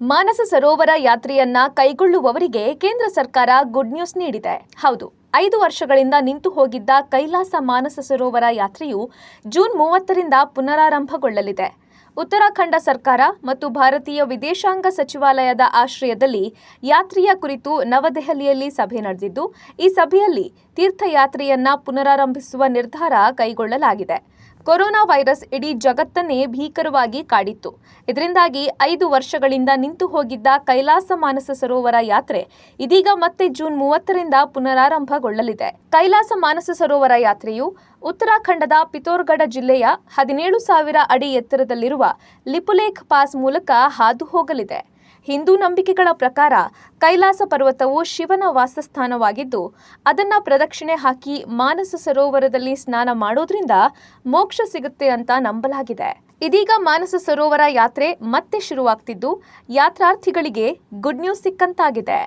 ಮಾನಸ ಸರೋವರ ಯಾತ್ರೆಯನ್ನ ಕೈಗೊಳ್ಳುವವರಿಗೆ ಕೇಂದ್ರ ಸರ್ಕಾರ ಗುಡ್ ನ್ಯೂಸ್ ನೀಡಿದೆ. ಹೌದು, 5 ವರ್ಷಗಳಿಂದ ನಿಂತು ಹೋಗಿದ್ದ ಕೈಲಾಸ ಮಾನಸ ಸರೋವರ ಯಾತ್ರೆಯು ಜೂನ್ 30ರಿಂದ ಪುನರಾರಂಭಗೊಳ್ಳಲಿದೆ. ಉತ್ತರಾಖಂಡ ಸರ್ಕಾರ ಮತ್ತು ಭಾರತೀಯ ವಿದೇಶಾಂಗ ಸಚಿವಾಲಯದ ಆಶ್ರಯದಲ್ಲಿ ಯಾತ್ರೆಯ ಕುರಿತು ನವದೆಹಲಿಯಲ್ಲಿ ಸಭೆ ನಡೆದಿದ್ದು, ಈ ಸಭೆಯಲ್ಲಿ ತೀರ್ಥಯಾತ್ರೆಯನ್ನ ಪುನರಾರಂಭಿಸುವ ನಿರ್ಧಾರ ಕೈಗೊಳ್ಳಲಾಗಿದೆ. ಕೊರೋನಾ ವೈರಸ್ ಇಡೀ ಜಗತ್ತನ್ನೇ ಭೀಕರವಾಗಿ ಕಾಡಿತ್ತು. ಇದರಿಂದಾಗಿ 5 ವರ್ಷಗಳಿಂದ ನಿಂತು ಹೋಗಿದ್ದ ಕೈಲಾಸ ಮಾನಸ ಸರೋವರ ಯಾತ್ರೆ ಇದೀಗ ಮತ್ತೆ ಜೂನ್ 30ರಿಂದ ಪುನರಾರಂಭಗೊಳ್ಳಲಿದೆ. ಕೈಲಾಸ ಮಾನಸ ಸರೋವರ ಯಾತ್ರೆಯು ಉತ್ತರಾಖಂಡದ ಪಿಥೋರ್ಗಢ ಜಿಲ್ಲೆಯ 17,000 ಅಡಿ ಎತ್ತರದಲ್ಲಿರುವ ಲಿಪುಲೇಖ್ ಪಾಸ್ ಮೂಲಕ ಹಾದು ಹೋಗಲಿದೆ. ಹಿಂದೂ ನಂಬಿಕೆಗಳ ಪ್ರಕಾರ ಕೈಲಾಸ ಪರ್ವತವು ಶಿವನ ವಾಸಸ್ಥಾನವಾಗಿದ್ದು, ಅದನ್ನ ಪ್ರದಕ್ಷಿಣೆ ಹಾಕಿ ಮಾನಸ ಸರೋವರದಲ್ಲಿ ಸ್ನಾನ ಮಾಡೋದ್ರಿಂದ ಮೋಕ್ಷ ಸಿಗುತ್ತೆ ಅಂತ ನಂಬಲಾಗಿದೆ. ಇದೀಗ ಮಾನಸ ಸರೋವರ ಯಾತ್ರೆ ಮತ್ತೆ ಶುರುವಾಗ್ತಿದ್ದು, ಯಾತ್ರಾರ್ಥಿಗಳಿಗೆ ಗುಡ್ ನ್ಯೂಸ್ ಸಿಕ್ಕಂತಾಗಿದೆ.